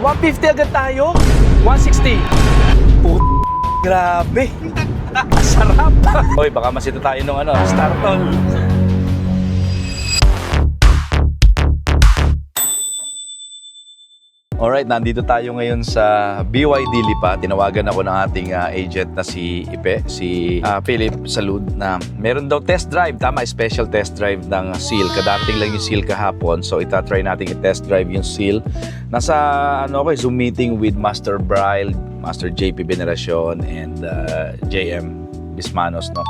150 agad tayo? 160. Grabe. Sarap. Hoy, baka masito tayo nung startol. Alright, nandito tayo ngayon sa BYD Lipa. Tinawagan ako ng ating agent na si Ipe, si Philip Salud, na meron daw test drive. Tama, special test drive ng Seal. Kadarating lang yung Seal kahapon. So, itatry natin i-test drive yung Seal. Nasa Zoom meeting with Master Bryle, Master JP Veneracion, and JM Bismanos, no?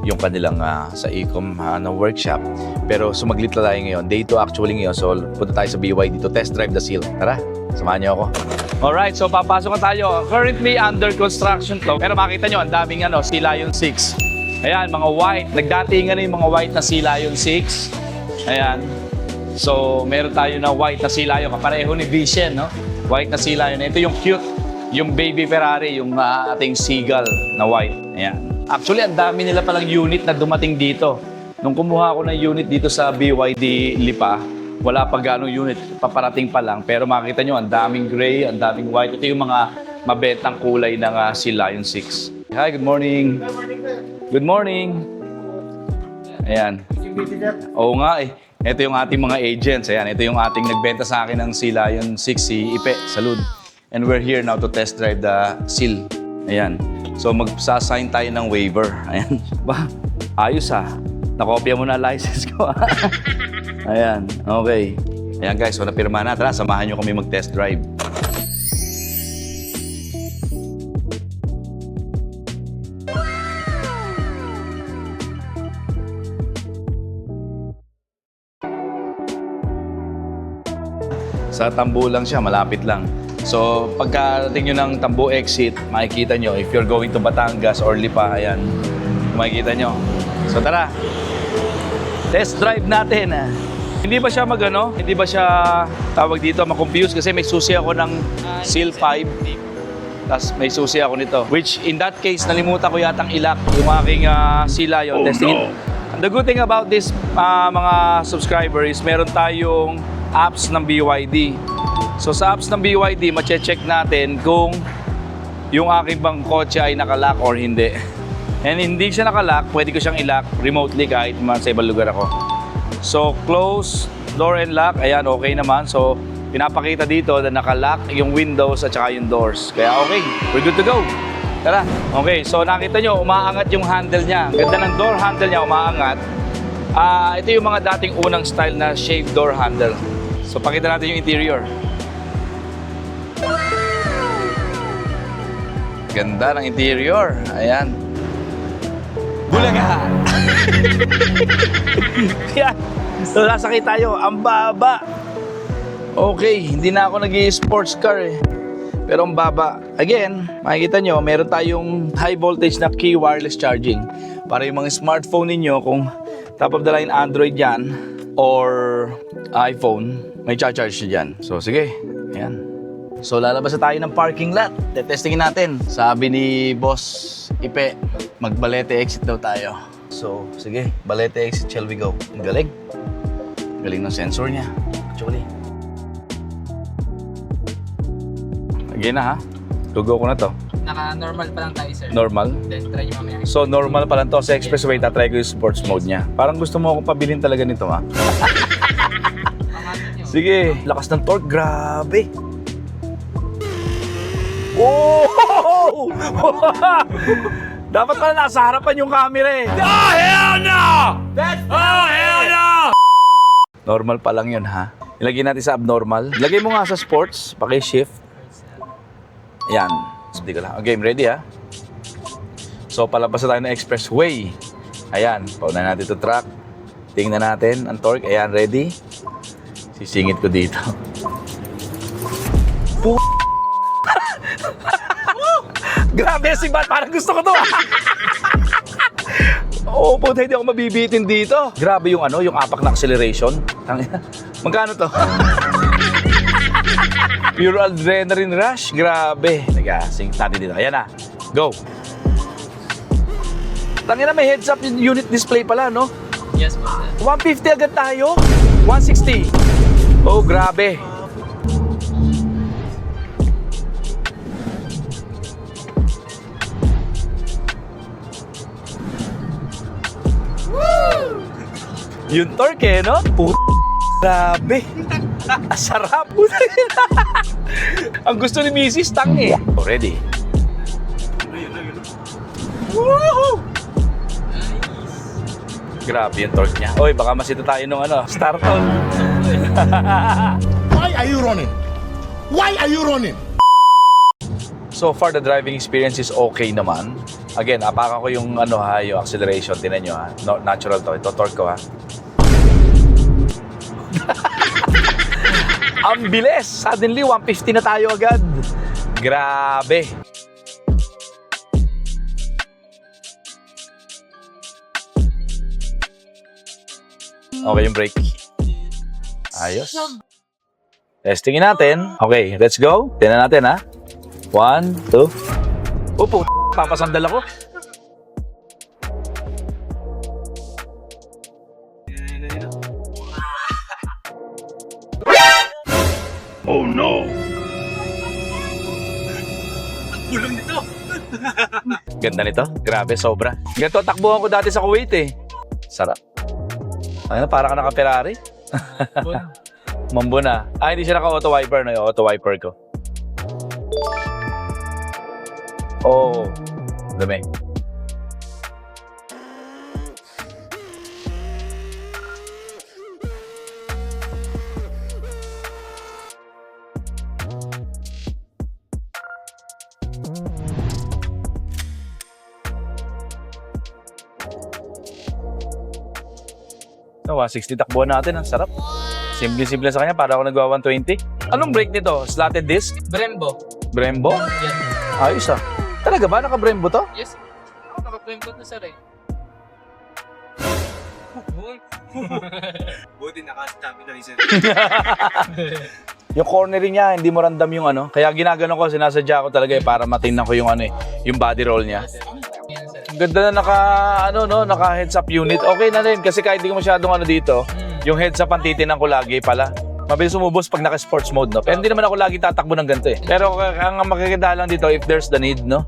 Yung kanilang sa Ecom workshop. Pero sumaglit na tayo ngayon. Day 2 actually ngayon. So, punta tayo sa BYD to test drive the Seal. Tara! Samahan niyo ako. Alright, so papasok na tayo. Currently under construction to. Pero makita nyo, ang daming Sea Lion 6. Ayan, mga white. Nagdatingan na yung mga white na Sea Lion 6. Ayan. So, meron tayo na white na Sea Lion. Kapareho ni Vision, no? White na Sea Lion. Ito yung cute. Yung baby Ferrari, yung ating Seagull na white. Ayan. Actually, ang dami nila palang unit na dumating dito. Nung kumuha ako ng unit dito sa BYD Lipa, wala pa ganong unit, paparating pa lang. Pero makikita nyo, ang daming gray, ang daming white. Ito yung mga mabentang kulay ng Sea Lion 6. Hi, good morning. Good morning. Ayan. Oo nga eh. Ito yung ating mga agents. Ayan, ito yung ating nagbenta sa akin ng Sea Lion 6, si Ipe Salud. And we're here now to test drive the Seal. Ayan. So magsasign tayo ng waiver. Ayan. Ba, ayos nakopya mo na license ko. Ayan, okay. Ayan guys, so napirma na. Tara, samahan nyo kami mag-test drive. Sa Tambo lang siya, malapit lang. So, pagkarating nyo ng Tambo exit, makikita nyo, if you're going to Batangas or Lipa, ayan, makikita nyo. So, tara. Test drive natin. Hindi ba siya hindi ba siya tawag dito, ma-confuse kasi may susi ako ng Seal 5. Tapos may susi ako nito. Which in that case, nalimutan ko yatang ilak yung aking Sea Lion testing. No. The good thing about this mga subscribers, meron tayong apps ng BYD. So sa apps ng BYD, ma-check natin kung yung aking bang kotse ay nakalock or hindi. And hindi siya nakalock, pwede ko siyang i-lock remotely kahit sa ibang lugar ako. So, close, door and lock, ayan, okay naman. So, pinapakita dito na nakalock yung windows at saka yung doors. Kaya okay, we're good to go. Tara, okay, so nakita nyo, umaangat yung handle niya. Ganda ng door handle niya, umaangat. Ito yung mga dating unang style na shaved door handle. So, pakita natin yung interior. Ganda ng interior, ayan. Bulaga! Yan. So, nasakit tayo. Ang baba. Okay, hindi na ako nag-i-sports car eh. Pero ang baba. Again, makikita nyo, meron tayong high voltage na key wireless charging. Para yung mga smartphone ninyo, kung top of the line Android yan or iPhone, may charge nyo dyan. So, sige. Ayan. So, lalabas na tayo ng parking lot. Tetestingin natin. Sabi ni Boss Ipe, mag-Balete exit daw tayo. So, sige, Balete exit, shall we go? Ang galing. Galing ng sensor niya, actually. Again na ha. Lugo ko na to. Naka-normal pa lang tayo, sir. Normal? Then, try nyo mamaya. So, normal pa lang to. Sa expressway, tatry ko yung sports mode niya. Parang gusto mo akong pabilin talaga nito ha. Sige, lakas ng torque, grabe. Oh! Dapat pala nasa harapan yung camera eh. Oh, hell no! Oh, hell no! Normal pa lang yun, ha? Ilagay natin sa abnormal. Ilagay mo nga sa sports, paki-shift. Ayan. Hindi ko lang. Okay, ready, ha? So, palabas na tayo ng expressway. Ayan, pauna natin ito track. Tingnan natin ang torque. Ayan, ready? Sisingit ko dito. Grabe si Bat, parang gusto ko to. Oo, puta, hindi ako mabibitin dito. Grabe yung yung apak na acceleration. Magkano to? Pure adrenaline rush, grabe. Nag-sing natin dito. Ayan na, go. Tangina, may heads up unit display pala, no? Yes po, sir. 150 agad tayo? 160. Oh, grabe. Yung torque eh, no? Grabe. Sarap. Ang gusto ni Mrs. Tang eh. Ready? Woohoo! Grabe yung torque niya. Oy, baka masita tayo nung Startol. Why are you running? Why are you running? So far, the driving experience is okay naman. Again, apakan ko yung yung acceleration. Tinan nyo ha. No, natural to. Ito, torque ko ha. Ang bilis! Suddenly, 150 na tayo agad. Grabe! Okay yung brake. Ayos. Testingin natin. Okay, let's go. Tingnan natin ha. 1, 2. Upo, papasandal ako. Oh no! Gulong nito. Ganda nito. Grabe, sobra. Ganito takbuhan ko dati sa Kuwait eh. Sarap. Ay, para ka naka-Ferrari. Mambo na. Ah, hindi siya naka-auto wiper na yung auto wiper ko. Oh, dami. So, 160 takbuhan natin. Ang sarap. Simple-simple sa kanya. Para ako nagwa 120. Anong brake nito? Slotted disc? Brembo. Brembo? Yes. Ayos ah. Talaga ba? Naka-Brembo to? Yes. Naka-Brembo to sir eh. Buti naka-stamina rin sir. Yung cornering niya, hindi mo random yung Kaya ginagano ko, sinasadya ko talaga para matingnan ko yung yung body roll niya. Yan sir. Ang ganda na naka heads up unit. Okay na rin kasi kahit hindi ko masyadong dito, yung heads up ang titinan ko lagi pala. Mabilis umubos pag naka-sports mode, no? Pero hindi naman ako lagi tatakbo ng ganito eh. Pero ang makikita lang dito, if there's the need, no?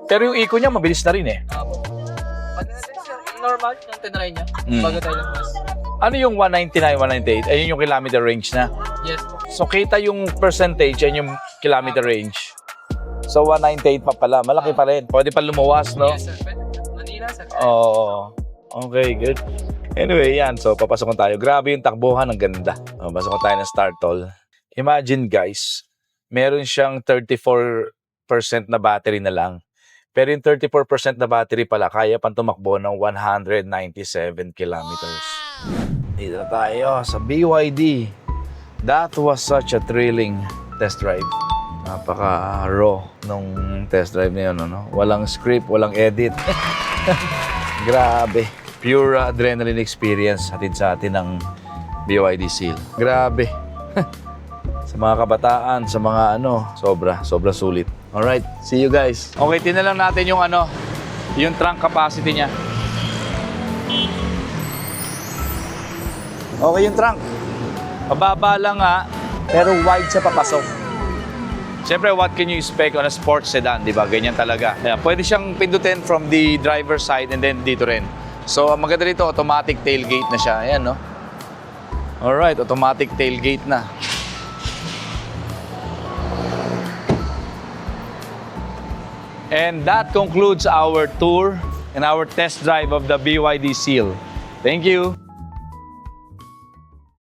Pero yung eco niya, mabilis na rin eh. Pag natin sir, yung normal, yung tinry niya. Bago tayo lang mas. Ano yung 199, 198? Ayun yung kilometer range na. Yes po. So kita yung percentage, yan yung kilometer range. So 198 pa pala, malaki pa rin. Pwede pa lumuwas, no? Yes sir. Pwede. Manila sir. Oo. Okay, good. Anyway, yan. So, papasok tayo. Grabe yung takbuhan. Ang ganda. Papasok tayo ng Startol. Imagine, guys, meron siyang 34% na battery na lang. Pero yung 34% na battery pala, kaya pang tumakbo ng 197 kilometers. Dito na tayo sa BYD. That was such a thrilling test drive. Napaka-raw nung test drive na yun, Walang script, walang edit. Grabe. Pure adrenaline experience hatid sa atin ng BYD Seal. Grabe. Sa mga kabataan, sa mga sobra sulit. Alright, see you guys. Okay, tingnan lang natin yung yung trunk capacity niya. Okay yung trunk. Mababa lang pero wide siya papasok. Siyempre, what can you expect on a sports sedan, di ba? Ganyan talaga. Kaya, pwede siyang pindutin from the driver's side and then dito rin. So, ang maganda dito, automatic tailgate na siya. Ayan, no? Alright, automatic tailgate na. And that concludes our tour and our test drive of the BYD Seal. Thank you!